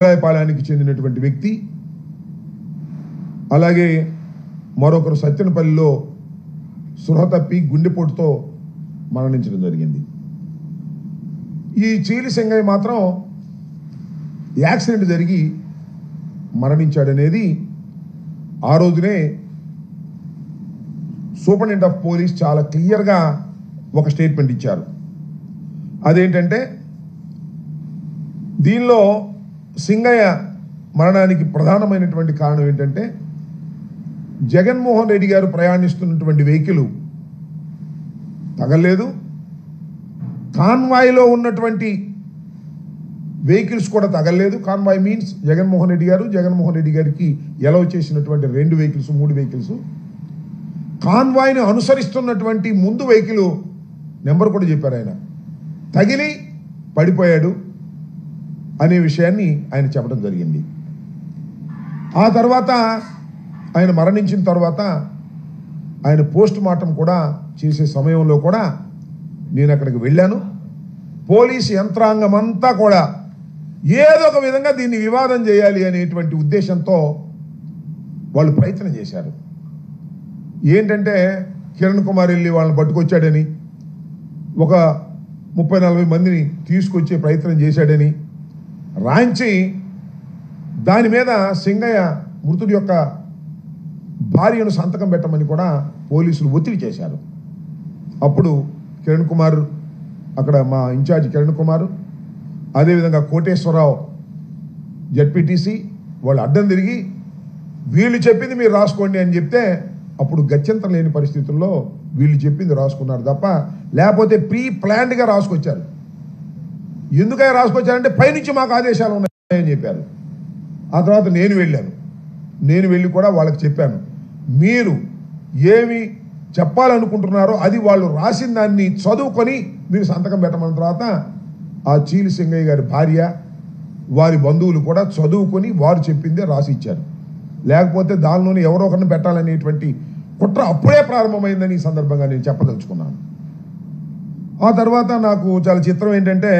పాలానికి చెందినటువంటి వ్యక్తి, అలాగే మరొకరు సత్యనపల్లిలో సురహ తప్పి గుండెపోటుతో మరణించడం జరిగింది. ఈ చీలి సింగయ్య మాత్రం యాక్సిడెంట్ జరిగి మరణించాడనేది ఆ రోజునే సూపరింటెండెంట్ ఆఫ్ పోలీస్ చాలా క్లియర్గా ఒక స్టేట్మెంట్ ఇచ్చారు. అదేంటంటే, దీనిలో సింగయ్య మరణానికి ప్రధానమైనటువంటి కారణం ఏంటంటే, జగన్మోహన్ రెడ్డి గారు ప్రయాణిస్తున్నటువంటి వెహికల్ తగలేదు, కాన్వాయ్లో ఉన్నటువంటి వెహికల్స్ కూడా తగలేదు. కాన్వాయ్ మీన్స్ జగన్మోహన్ రెడ్డి గారికి ఎలవ్ చేసినటువంటి 2 వెహికల్స్ 3 వెహికల్స్, కాన్వాయ్ని అనుసరిస్తున్నటువంటి ముందు వెహికల్ నెంబర్ కూడా చెప్పారు. ఆయన తగిలి పడిపోయాడు అనే విషయాన్ని ఆయన చెప్పడం జరిగింది. ఆ తర్వాత ఆయన మరణించిన తర్వాత ఆయన పోస్ట్ మార్టం కూడా చేసే సమయంలో కూడా నేను అక్కడికి వెళ్ళాను. పోలీసు యంత్రాంగం అంతా కూడా ఏదో ఒక విధంగా దీన్ని వివాదం చేయాలి అనేటువంటి ఉద్దేశంతో వాళ్ళు ప్రయత్నం చేశారు. ఏంటంటే, కిరణ్ కుమార్ వెళ్ళి వాళ్ళని పట్టుకొచ్చాడని, ఒక 30-40 మందిని తీసుకొచ్చే ప్రయత్నం చేశాడని రాంచి దాని మీద సింగయ్య మృతుడి యొక్క భార్యను సంతకం పెట్టమని కూడా పోలీసులు ఒత్తిడి చేశారు. అప్పుడు కిరణ్ కుమార్, అక్కడ మా ఇన్ఛార్జ్ కిరణ్ కుమార్, అదేవిధంగా కోటేశ్వరరావు జడ్పీటీసీ వాళ్ళు అడ్డం తిరిగి వీళ్ళు చెప్పింది మీరు రాసుకోండి అని చెప్తే, అప్పుడు గత్యంతరం లేని పరిస్థితుల్లో వీళ్ళు చెప్పింది రాసుకున్నారు తప్ప, లేకపోతే ప్రీ ప్లాన్డ్గా రాసుకొచ్చారు. ఎందుకని రాసుకొచ్చారంటే, పైనుంచి మాకు ఆదేశాలు ఉన్నాయని చెప్పారు. ఆ తర్వాత నేను వెళ్ళి కూడా వాళ్ళకి చెప్పాను, మీరు ఏమి చెప్పాలనుకుంటున్నారో అది వాళ్ళు రాసిన దాన్ని చదువుకొని మీరు సంతకం పెట్టమన్న తర్వాత ఆ చీలి సింగయ్య గారి భార్య, వారి బంధువులు కూడా చదువుకొని వారు చెప్పిందే రాసి ఇచ్చారు. లేకపోతే దానిలోనే ఎవరో ఒకరిని పెట్టాలనేటువంటి కుట్ర అప్పుడే ప్రారంభమైందని ఈ సందర్భంగా నేను చెప్పదలుచుకున్నాను. ఆ తర్వాత నాకు చాలా చిత్రం ఏంటంటే,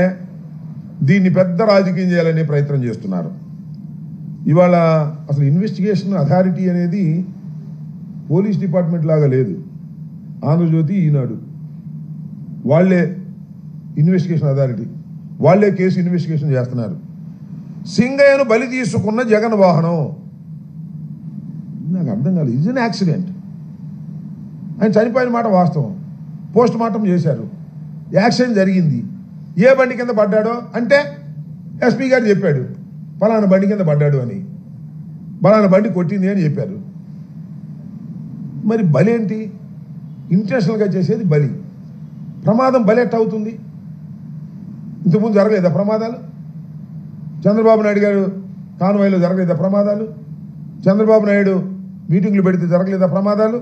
దీన్ని పెద్ద రాజకీయం చేయాలనే ప్రయత్నం చేస్తున్నారు. ఇవాళ అసలు ఇన్వెస్టిగేషన్ అథారిటీ అనేది పోలీస్ డిపార్ట్మెంట్ లాగా లేదు. ఆంధ్రజ్యోతి, ఈనాడు వాళ్ళే ఇన్వెస్టిగేషన్ అథారిటీ, వాళ్ళే కేసు ఇన్వెస్టిగేషన్ చేస్తున్నారు. సింగయ్యను బలి తీసుకున్న జగన్ వాహనం, నాకు అర్థం కాలేదు. ఇది యాక్సిడెంట్, ఆయన చనిపోయిన మాట వాస్తవం, పోస్ట్ మార్టం చేశారు, యాక్సిడెంట్ జరిగింది. ఏ బండి కింద పడ్డాడో అంటే ఎస్పీ గారు చెప్పాడు, పలానా బండి కింద పడ్డాడు అని, పలానా బండి కొట్టింది అని చెప్పారు. మరి బలి ఏంటి? ఇంటెన్షనల్గా చేసేది బలి. ప్రమాదం బలి ఎట్ట అవుతుంది? ఇంతకుముందు జరగలేదా ప్రమాదాలు? చంద్రబాబు నాయుడు గారు కాన్వాయ్లో జరగలేదా ప్రమాదాలు? చంద్రబాబు నాయుడు మీటింగ్లు పెడితే జరగలేదా ప్రమాదాలు?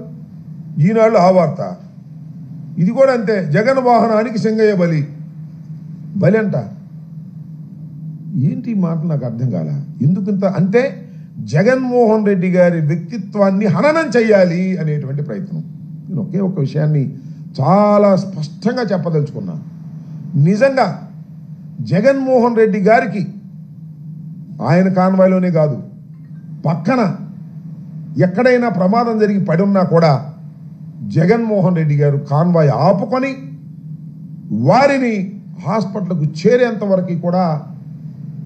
ఈనాళ్ళు ఆ వార్త. ఇది కూడా అంతే, జగన్ వాహనానికి సింగయ్య బలి అంట. ఏంటి మాట నాకు అర్థం కాల. ఎందుకంత అంటే జగన్మోహన్ రెడ్డి గారి వ్యక్తిత్వాన్ని హననం చెయ్యాలి అనేటువంటి ప్రయత్నం. నేను ఒకే ఒక విషయాన్ని చాలా స్పష్టంగా చెప్పదలుచుకున్నా. నిజంగా జగన్మోహన్ రెడ్డి గారికి ఆయన కాన్వాయ్లోనే కాదు, పక్కన ఎక్కడైనా ప్రమాదం జరిగి పడి ఉన్నా కూడా జగన్మోహన్ రెడ్డి గారు కాన్వాయ్ ఆపుకొని వారిని హాస్పిటల్కు చేరేంత వరకు కూడా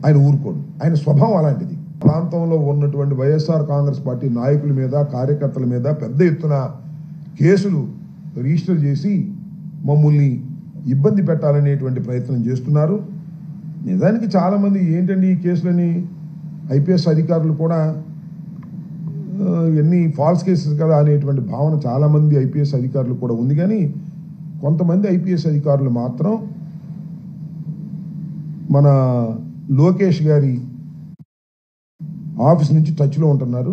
ఆయన ఊరుకోడు. ఆయన స్వభావం అలాంటిది. ప్రాంతంలో ఉన్నటువంటి వైఎస్ఆర్ కాంగ్రెస్ పార్టీ నాయకుల మీద, కార్యకర్తల మీద పెద్ద ఎత్తున కేసులు రిజిస్టర్ చేసి మమ్మల్ని ఇబ్బంది పెట్టాలనేటువంటి ప్రయత్నం చేస్తున్నారు. నిజానికి చాలామంది ఏంటండి ఈ కేసులని, ఐపీఎస్ అధికారులు కూడా ఎన్ని ఫాల్స్ కేసెస్ కదా అనేటువంటి భావన చాలామంది ఐపీఎస్ అధికారులు కూడా ఉంది. కానీ కొంతమంది ఐపీఎస్ అధికారులు మాత్రం మన లోకేష్ గారి ఆఫీస్ నుంచి టచ్లో ఉంటున్నారు.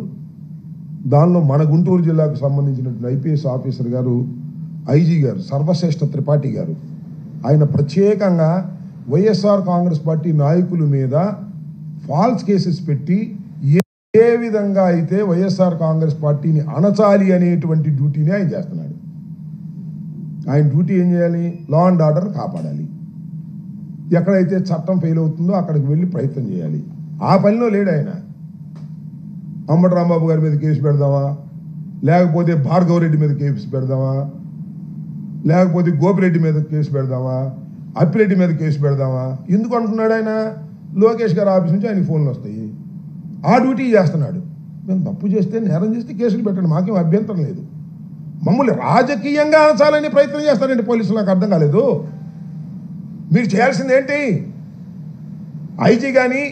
దానిలో మన గుంటూరు జిల్లాకు సంబంధించినటువంటి ఐపీఎస్ ఆఫీసర్ గారు, ఐజీ గారు సర్వశ్రేష్ఠ త్రిపాఠి గారు, ఆయన ప్రత్యేకంగా వైఎస్ఆర్ కాంగ్రెస్ పార్టీ నాయకుల మీద ఫాల్స్ కేసెస్ పెట్టి ఏ విధంగా అయితే వైఎస్ఆర్ కాంగ్రెస్ పార్టీని అణచాలి అనేటువంటి డ్యూటీని ఆయన చేస్తున్నాడు. ఆయన డ్యూటీ ఏం చేయాలి? లా అండ్ ఆర్డర్ కాపాడాలి. ఎక్కడైతే చట్టం ఫెయిల్ అవుతుందో అక్కడికి వెళ్ళి ప్రయత్నం చేయాలి. ఆ పనిలో లేడు ఆయన. అంబటి రాంబాబు గారి మీద కేసు పెడదామా, లేకపోతే భార్గవరెడ్డి మీద కేసు పెడదామా, లేకపోతే గోపిరెడ్డి మీద కేసు పెడదామా, అప్పిరెడ్డి మీద కేసు పెడదామా? ఎందుకు అంటున్నాడు ఆయన? లోకేష్ గారి ఆఫీస్ నుంచి ఆయనకి ఫోన్లు వస్తాయి, ఆ డ్యూటీ చేస్తున్నాడు. మేము తప్పు చేస్తే, నేరం చేస్తే కేసులు పెట్టండి, మాకేం అభ్యంతరం లేదు. మమ్మల్ని రాజకీయంగా అనచాలని ప్రయత్నం చేస్తారండి పోలీసులు. నాకు అర్థం కాలేదు. మీరు చేయాల్సింది ఏంటి? ఐజీ కానీ,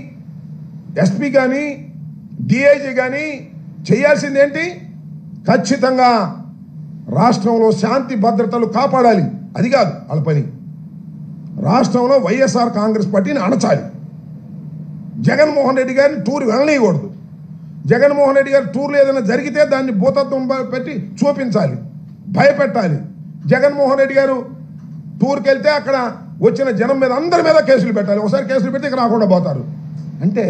ఎస్పీ కానీ, డిఐజీ కానీ చేయాల్సింది ఏంటి? ఖచ్చితంగా రాష్ట్రంలో శాంతి భద్రతలు కాపాడాలి. అది కాదు వాళ్ళ పని. రాష్ట్రంలో వైఎస్ఆర్ కాంగ్రెస్ పార్టీని అణచాలి. జగన్మోహన్ రెడ్డి గారిని టూర్ వెళ్ళనీయకూడదు. జగన్మోహన్ రెడ్డి గారి టూర్లు ఏదైనా జరిగితే దాన్ని భూతత్వం పెట్టి చూపించాలి, భయపెట్టాలి. జగన్మోహన్ రెడ్డి గారు టూర్కి వెళ్తే అక్కడ వచ్చిన జనం మీద అందరి మీద కేసులు పెట్టాలి. ఒకసారి కేసులు పెడితే ఇక్కడ రాకుండా పోతారు. అంటే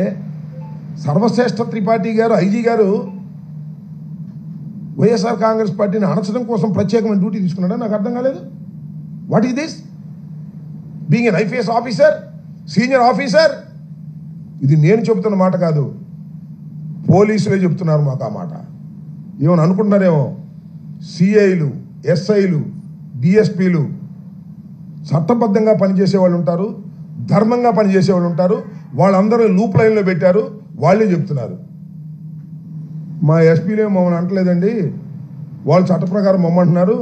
సర్వశ్రేష్ఠ త్రిపాఠి గారు, ఐజీ గారు వైఎస్ఆర్ కాంగ్రెస్ పార్టీని అణచడం కోసం ప్రత్యేకమైన డ్యూటీ తీసుకున్నాడా? నాకు అర్థం కాలేదు. What is this? Being an IPS officer, senior officer. ఇది నేను చెబుతున్న మాట కాదు, పోలీసులే చెప్తున్నారు మాకు ఆ మాట. ఏమని అనుకుంటున్నారేమో, సిఐలు, ఎస్ఐలు, డిఎస్పీలు చట్టబద్ధంగా పనిచేసే వాళ్ళు ఉంటారు, ధర్మంగా పనిచేసే వాళ్ళు ఉంటారు. వాళ్ళందరూ లూప్ లైన్లో పెట్టారు, వాళ్ళే చెప్తున్నారు. మా ఎస్పీలే మమ్మల్ని అంటలేదండి, వాళ్ళు చట్ట ప్రకారం మమ్మంటున్నారు.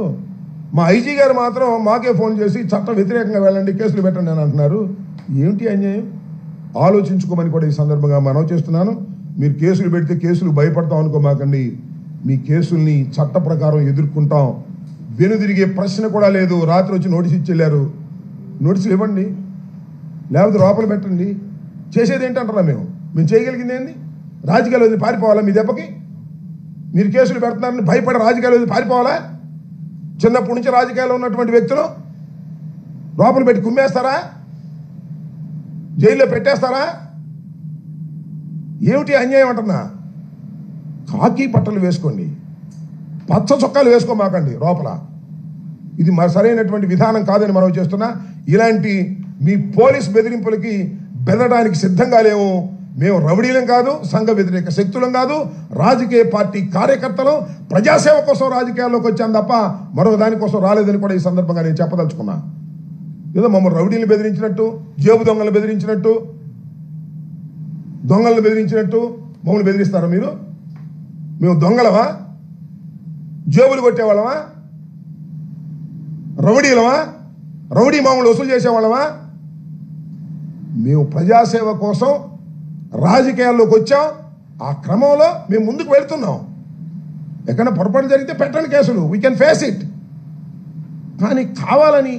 మా ఐజీ గారు మాత్రం మాకే ఫోన్ చేసి చట్ట వ్యతిరేకంగా వెళ్ళండి, కేసులు పెట్టండి అని అంటున్నారు. ఏమిటి అన్యాయం? ఆలోచించుకోమని కూడా ఈ సందర్భంగా మనవి చేస్తున్నాను. మీరు కేసులు పెడితే కేసులు భయపడతాం అనుకోమాకండి. మీ కేసుల్ని చట్ట ప్రకారం ఎదుర్కొంటాం. వెనుదిరిగే ప్రశ్న కూడా లేదు. రాత్రి వచ్చి నోటీస్ ఇచ్చి వెళ్ళారు, నోటీసులు ఇవ్వండి, లేకపోతే లోపల పెట్టండి. చేసేది ఏంటంటారా? మేము చేయగలిగింది ఏంది? రాజకీయాలు వదిలి పారిపోవాలా? మీ దెబ్బకి మీరు కేసులు పెడుతున్నారని భయపడి రాజకీయాలు వదిలి పారిపోవాలా? చిన్నప్పటి నుంచి రాజకీయాల్లో ఉన్నటువంటి వ్యక్తులు లోపల పెట్టి కుమ్మేస్తారా? జైల్లో పెట్టేస్తారా? ఏమిటి అన్యాయం అంటున్నా? కాకి బట్టలు వేసుకోండి, పచ్చ చొక్కాలు వేసుకోమాకండి లోపల. ఇది సరైనటువంటి విధానం కాదని మనం చేస్తున్నా. ఇలాంటి మీ పోలీస్ బెదిరింపులకి బెదరడానికి సిద్ధంగా లేవు. మేము రౌడీలం కాదు, సంఘ వ్యతిరేక శక్తులం కాదు, రాజకీయ పార్టీ కార్యకర్తలు, ప్రజాసేవ కోసం రాజకీయాల్లోకి వచ్చాను తప్ప మరొక దానికోసం రాలేదని కూడా ఈ సందర్భంగా నేను చెప్పదలుచుకున్నా. ఏదో మమ్మల్ని రౌడీలు బెదిరించినట్టు, జేబు దొంగలు బెదిరించినట్టు, దొంగలను బెదిరించినట్టు మమ్మల్ని బెదిరిస్తారా మీరు? మేము దొంగలమా? జేబులు కొట్టేవాళ్ళమా? రౌడీలమా? రౌడీ మామూలు వసూలు చేసేవాళ్ళమా? మేము ప్రజాసేవ కోసం రాజకీయాల్లోకి వచ్చాం. ఆ క్రమంలో మేము ముందుకు వెళ్తున్నాం. ఎక్కడైనా పొరపాటు జరిగితే పెట్టండి కేసులు, వీ కెన్ ఫేస్ ఇట్. కానీ కావాలని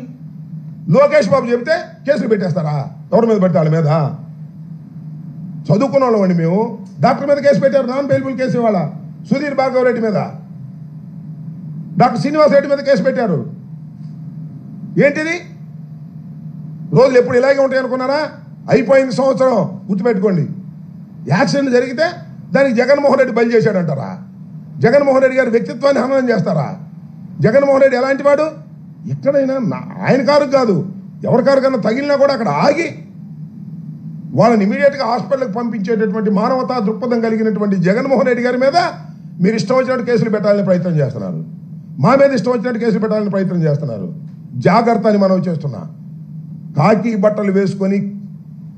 లోకేష్ బాబు చెబితే కేసులు పెట్టేస్తారా? ఎవరి మీద పెడతా? వాళ్ళ మీద. చదువుకున్న వాళ్ళం అండి మేము. డాక్టర్ మీద కేసు పెట్టారు, నాన్ బెయిలబుల్ కేసు. ఇవాళ సుధీర్ భార్గవ రెడ్డి మీద, డాక్టర్ శ్రీనివాస్ రెడ్డి మీద కేసు పెట్టారు. ఏంటిది? రోజులు ఎప్పుడు ఇలాగే ఉంటాయి అనుకున్నారా? అయిపోయింది సంవత్సరం. గుర్తుపెట్టుకోండి. యాక్సిడెంట్ జరిగితే దానికి జగన్మోహన్ రెడ్డి బలి చేశాడంటారా? జగన్మోహన్ రెడ్డి గారి వ్యక్తిత్వాన్ని హననం చేస్తారా? జగన్మోహన్ రెడ్డి ఎలాంటి వాడు? ఎక్కడైనా ఆయన కారు కాదు, ఎవరి కారు కన్నా తగిలినా కూడా అక్కడ ఆగి వాళ్ళని ఇమీడియట్గా హాస్పిటల్కి పంపించేటటువంటి మానవతా దృక్పథం కలిగినటువంటి జగన్మోహన్ రెడ్డి గారి మీద మీరు ఇష్టం వచ్చినట్టు కేసులు పెట్టాలని ప్రయత్నం చేస్తున్నారు. మా మీద ఇష్టం వచ్చినట్టు కేసులు పెట్టాలని ప్రయత్నం చేస్తున్నారు. జాగ్రత్త అని మనం చేస్తున్నా. కాకి బట్టలు వేసుకొని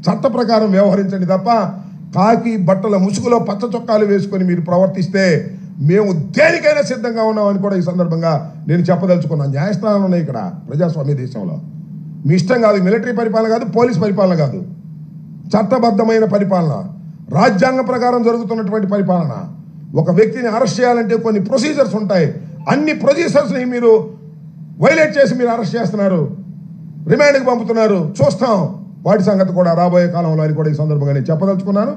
చట్ట ప్రకారం వ్యవహరించండి తప్ప కాకి బట్టల ముసుగులో పచ్చ చొక్కాలు వేసుకొని మీరు ప్రవర్తిస్తే మేము దేనికైనా సిద్ధంగా ఉన్నామని కూడా ఈ సందర్భంగా నేను చెప్పదలుచుకున్నాను. న్యాయస్థానాలు ఉన్నాయి ఇక్కడ ప్రజాస్వామ్య దేశంలో. మీ ఇష్టం కాదు, మిలిటరీ పరిపాలన కాదు, పోలీస్ పరిపాలన కాదు, చట్టబద్ధమైన పరిపాలన, రాజ్యాంగం ప్రకారం జరుగుతున్నటువంటి పరిపాలన. ఒక వ్యక్తిని అరెస్ట్ చేయాలంటే కొన్ని ప్రొసీజర్స్ ఉంటాయి. అన్ని ప్రొసీజర్స్ని మీరు వైలేట్ చేసి మీరు అరెస్ట్ చేస్తున్నారు, రిమాండ్కి పంపుతున్నారు. చూస్తాం వాటి సంగతి కూడా రాబోయే కాలంలో అని కూడా ఈ సందర్భంగా నేను చెప్పదలుచుకున్నాను.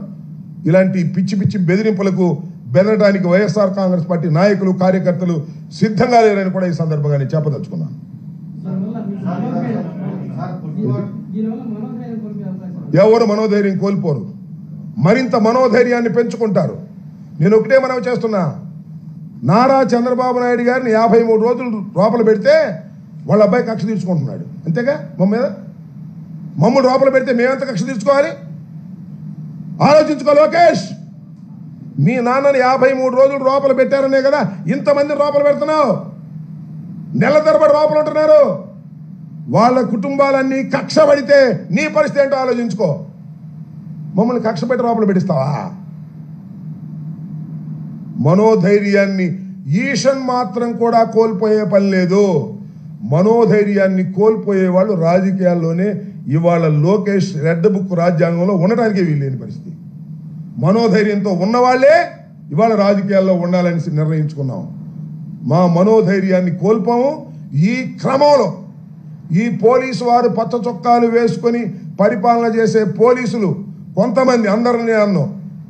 ఇలాంటి పిచ్చి పిచ్చి బెదిరింపులకు బెదరడానికి వైఎస్ఆర్ కాంగ్రెస్ పార్టీ నాయకులు, కార్యకర్తలు సిద్ధంగా లేరని కూడా ఈ సందర్భంగా నేను చెప్పదలుచుకున్నాను. ఎవరు మనోధైర్యం కోల్పోరు, మరింత మనోధైర్యాన్ని పెంచుకుంటారు. నేను ఒకటే మనవి చేస్తున్నా, నారా చంద్రబాబు నాయుడు గారిని 53 రోజులు లోపల పెడితే వాళ్ళ అబ్బాయి కక్ష తీర్చుకుంటున్నాడు. అంతేగా? మమ్మల్ని లోపల పెడితే మేమెంత కక్ష తీర్చుకోవాలి? ఆలోచించుకో లోకేష్. మీ నాన్నని 53 రోజులు లోపల పెట్టారనే కదా ఇంతమంది లోపల పెడుతున్నావు. నెల తరబడి లోపల ఉంటున్నారు. వాళ్ళ కుటుంబాలన్నీ కక్ష పడితే నీ పరిస్థితి ఏంటో ఆలోచించుకో. మమ్మల్ని కక్ష పెట్టి లోపల పెట్టిస్తావా? మనోధైర్యాన్ని ఈషన్ మాత్రం కూడా కోల్పోయే పని లేదు. మనోధైర్యాన్ని కోల్పోయే వాళ్ళు రాజకీయాల్లోనే ఇవాళ లోకేష్ రెడ్ బుక్ రాజ్యాంగంలో ఉండటానికే వీల్లేని పరిస్థితి. మనోధైర్యంతో ఉన్నవాళ్లే ఇవాళ రాజకీయాల్లో ఉండాలని నిర్ణయించుకున్నాం. మా మనోధైర్యాన్ని కోల్పోము. ఈ క్రమంలో ఈ పోలీసు వారు పచ్చ చొక్కాలు వేసుకొని పరిపాలన చేసే పోలీసులు కొంతమంది, అందరినీ అన్నో,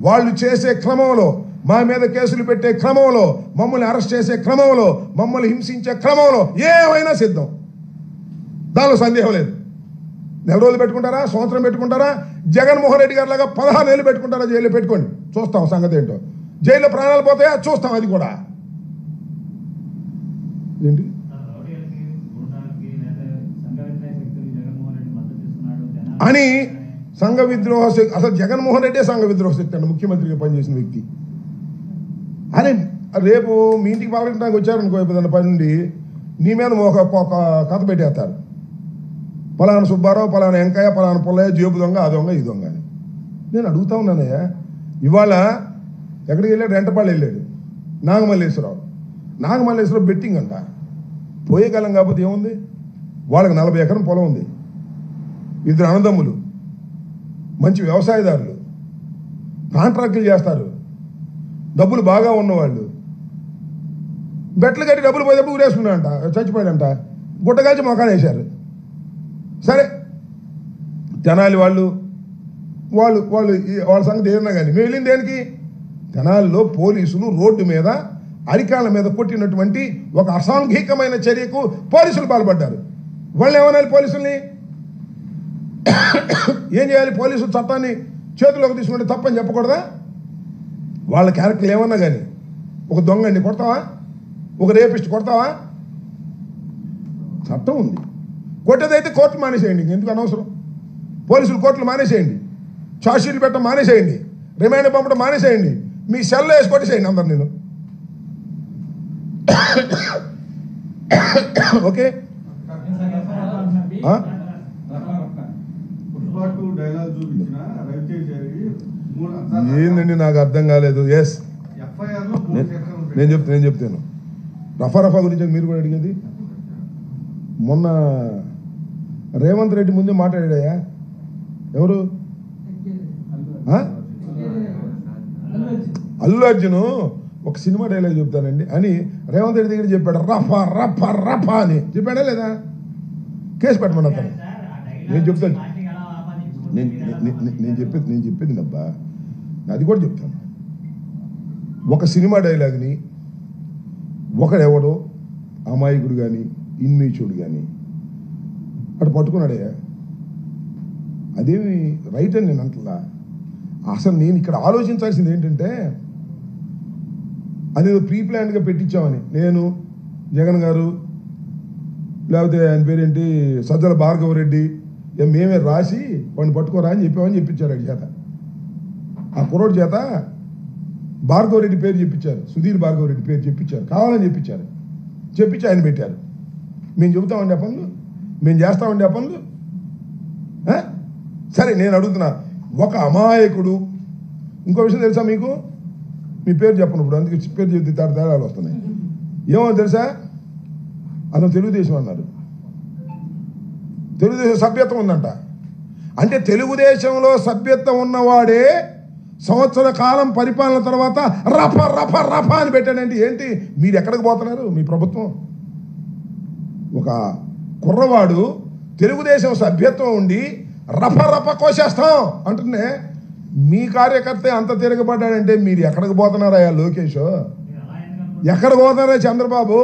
వాళ్ళు చేసే క్రమంలో, మా మీద కేసులు పెట్టే క్రమంలో, మమ్మల్ని అరెస్ట్ చేసే క్రమంలో, మమ్మల్ని హింసించే క్రమంలో ఏమైనా సిద్ధం. దానిలో సందేహం లేదు. నెల రోజులు పెట్టుకుంటారా, సంవత్సరం పెట్టుకుంటారా, జగన్మోహన్ రెడ్డి గారి లాగా 16 ఏళ్ళు పెట్టుకుంటారా? జైల్లో పెట్టుకోండి, చూస్తాం సంగతి ఏంటో. జైల్లో ప్రాణాలు పోతాయా చూస్తాం. అది కూడా ఏంటి అని సంఘ విద్రోహ శక్తి. అసలు జగన్మోహన్ రెడ్డి సంఘ విద్రోహ శక్తి అండి, ముఖ్యమంత్రిగా పనిచేసిన వ్యక్తి. అని రేపు మీ ఇంటికి పాల్గొనడానికి వచ్చారనుకో, ఏదైనా పని నుండి నీ మీద ఒక కథ పెట్టేస్తారు. పలానా సుబ్బారావు, పలానా వెంకయ్య, పలానా పుల్లయ్య జేబు దొంగ, ఆ దొంగ, ఈ దొంగ అని. నేను అడుగుతా ఉన్నానయ్యా, ఇవాళ ఎక్కడికి వెళ్ళాడు? రెంటపాళ్ళు వెళ్ళాడు. నాగమల్లేశ్వరరావు బెట్టింగ్ అంట. పోయే కాలం కాకపోతే ఏముంది? వాళ్ళకి 40 ఎకరం పొలం ఉంది. 2 అన్నదమ్ములు, మంచి వ్యవసాయదారులు, కాంట్రాక్టులు చేస్తారు, డబ్బులు బాగా ఉన్నవాళ్ళు. బెట్లు కట్టి డబ్బులు పోయేటప్పుడు ఊరేసుకున్నాడంట, చచ్చిపోయాడంట. గుట్టగాల్చి మొఖాలు వేశారు. సరే, తెనాలి వాళ్ళు వాళ్ళ సంగతి ఏదన్నా కానీ మేము వెళ్ళింది దేనికి? తెనాలిలో పోలీసులు రోడ్డు మీద అరికాళ్ళ మీద కొట్టినటువంటి ఒక అసాంఘికమైన చర్యకు పోలీసులు పాల్పడ్డారు. వాళ్ళు ఏమనాలి? పోలీసుల్ని ఏం చేయాలి? పోలీసులు చట్టాన్ని చేతుల్లోకి తీసుకుంటే తప్పని చెప్పకూడదా? వాళ్ళ క్యారెక్టర్లు ఏమన్నా కానీ, ఒక దొంగని కొడతావా? ఒక రేపిస్ట్ కొడతావా? చట్టం ఉంది. కొట్టేదైతే కోర్టు మానేసేయండి, ఎందుకు అనవసరం. పోలీసులు కోర్టులు మానేసేయండి, ఛార్జ్షీట్లు పెట్టడం మానేసేయండి, రిమాండ్ పంపడం మానేసేయండి, మీ సెల్లో వేసి కొట్టేసేయండి అందరు. నేను ఓకే. ఏందండి నాకు అర్థం కాలేదు. ఎస్, నేను చెప్తాను. రఫా గురించి మీరు కూడా అడిగేది. మొన్న రేవంత్ రెడ్డి ముందే మాట్లాడాయా? ఎవరు? అల్లు అర్జున్ ఒక సినిమా డైలాగ్ చెప్తానండి అని రేవంత్ రెడ్డి దగ్గర చెప్పాడు. రఫా రఫా రఫా అని చెప్పాడా లేదా? కేసు పెట్టమని అతను. నేను చెప్తాను, నేను చెప్పేది నబ్బా, అది కూడా చెప్తాను. ఒక సినిమా డైలాగ్ని ఒకడెవడో అమాయకుడు కానీ ఇన్మేచుడు కానీ అటు పట్టుకున్నాడయ్యా. అదేమి రైట్ అని నేను అంటలా. అసలు నేను ఇక్కడ ఆలోచించాల్సింది ఏంటంటే, అదేదో ప్రీ ప్లాన్గా పెట్టించామని నేను, జగన్ గారు, లేకపోతే ఆయన పేరేంటి సజ్జల భార్గవరెడ్డి, మేమే రాసి వాడిని పట్టుకోరా అని చెప్పామని చెప్పించారు. వాడి చేత, ఆ కుర్రోడి చేత భార్గవరెడ్డి పేరు చెప్పించారు, సుధీర్ భార్గవరెడ్డి పేరు చెప్పించారు, కావాలని చెప్పించి ఆయన పెట్టారు. మేము చెబుతామండి ఆ పనులు, మేము చేస్తామండి ఆ పనులు. సరే, నేను అడుగుతున్నా, ఒక అమాయకుడు, ఇంకో విషయం తెలుసా మీకు? మీ పేరు చెప్పనప్పుడు అందుకే పేరు చెప్తే తేడాలు వస్తున్నాయి. ఏమో తెలుసా? అతను తెలుగుదేశం అన్నారు. తెలుగుదేశం సభ్యత్వం ఉందంట. అంటే తెలుగుదేశంలో సభ్యత్వం ఉన్నవాడే సంవత్సర కాలం పరిపాలన తర్వాత రఫ రఫ రఫ అని పెట్టాడంటే ఏంటి? మీరు ఎక్కడికి పోతున్నారు? మీ ప్రభుత్వం. ఒక కుర్రవాడు తెలుగుదేశం సభ్యత్వం ఉండి రఫ రఫ కోసేస్తాం అంటుండే మీ కార్యకర్త అంత తిరగబడ్డాడంటే మీరు ఎక్కడికి పోతున్నారా? లోకేష్ ఎక్కడికి పోతున్నారా? చంద్రబాబు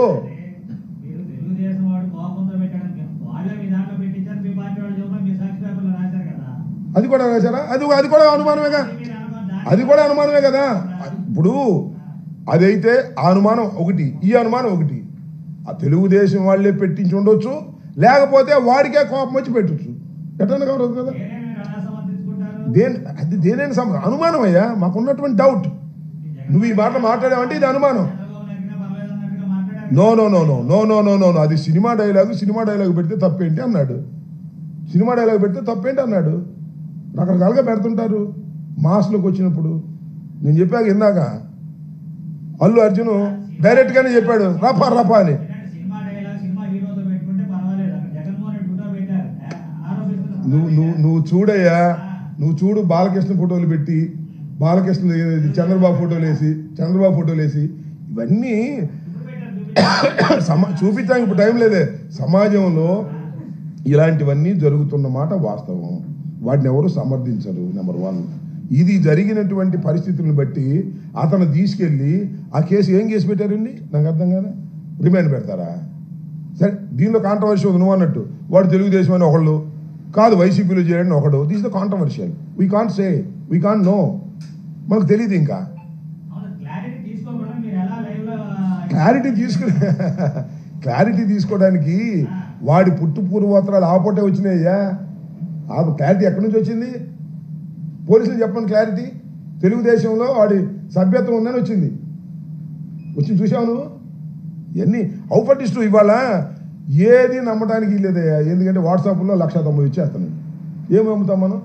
అది కూడా రాశారా? అది కూడా అనుమానమేగా, అది కూడా అనుమానమే కదా. ఇప్పుడు అదైతే ఆ అనుమానం ఒకటి, ఈ అనుమానం ఒకటి. ఆ తెలుగుదేశం వాళ్ళే పెట్టించి ఉండొచ్చు, లేకపోతే వాడికే కోపం వచ్చి పెట్టచ్చు. ఎట్లా కావడదు కదా. అది దేనైనా అనుమానం అయ్యా, మాకున్నటువంటి డౌట్. నువ్వు ఈ మాట మాట్లాడావంటే ఇది అనుమానం. No no no no no no no no no అది సినిమా డైలాగ్ పెడితే తప్పేంటి అన్నాడు. సినిమా డైలాగ్ పెడితే తప్పేంటి అన్నాడు. రకరకాలుగా పెడుతుంటారు మాస్లోకి వచ్చినప్పుడు. నేను చెప్పాక ఇందాక అల్లు అర్జున్ డైరెక్ట్గానే చెప్పాడు రపా అని. నువ్వు చూడయ్యా, నువ్వు చూడు, బాలకృష్ణ ఫోటోలు పెట్టి, బాలకృష్ణ చంద్రబాబు ఫోటోలు వేసి ఇవన్నీ చూపించాక ఇప్పుడు టైం లేదే. సమాజంలో ఇలాంటివన్నీ జరుగుతున్న మాట వాస్తవం. వాటిని ఎవరు సమర్థించరు. నెంబర్ 1. ఇది జరిగినటువంటి పరిస్థితులను బట్టి అతను తీసుకెళ్ళి ఆ కేసు ఏం కేసు పెట్టారండి నాకు అర్థం కాదా? రిమాండ్ పెడతారా? సరే, దీనిలో కాంట్రవర్షియల్ ఉంది. నువ్వు అన్నట్టు వాడు తెలుగుదేశం అని ఒకళ్ళు, కాదు వైసీపీలో చేయడం ఒకడు. This the controversial. We can't say, we can't know. మనకు తెలియదు. ఇంకా క్లారిటీ తీసుకోవడానికి వాడి పుట్టు పూర్వోత్తరాలు ఆపోటే వచ్చినాయ్యా. ఆ క్లారిటీ ఎక్కడి నుంచి వచ్చింది? పోలీసులు చెప్పండి క్లారిటీ. తెలుగుదేశంలో వాడి సభ్యత్వం ఉందని వచ్చింది చూసావు నువ్వు. ఇవన్నీ ఔపటిస్టు. ఇవాళ ఏది నమ్మడానికి లేదయ్యా. ఎందుకంటే వాట్సాప్లో 190 ఇచ్చేస్తాను. ఏమి అమ్ముతాం మనం?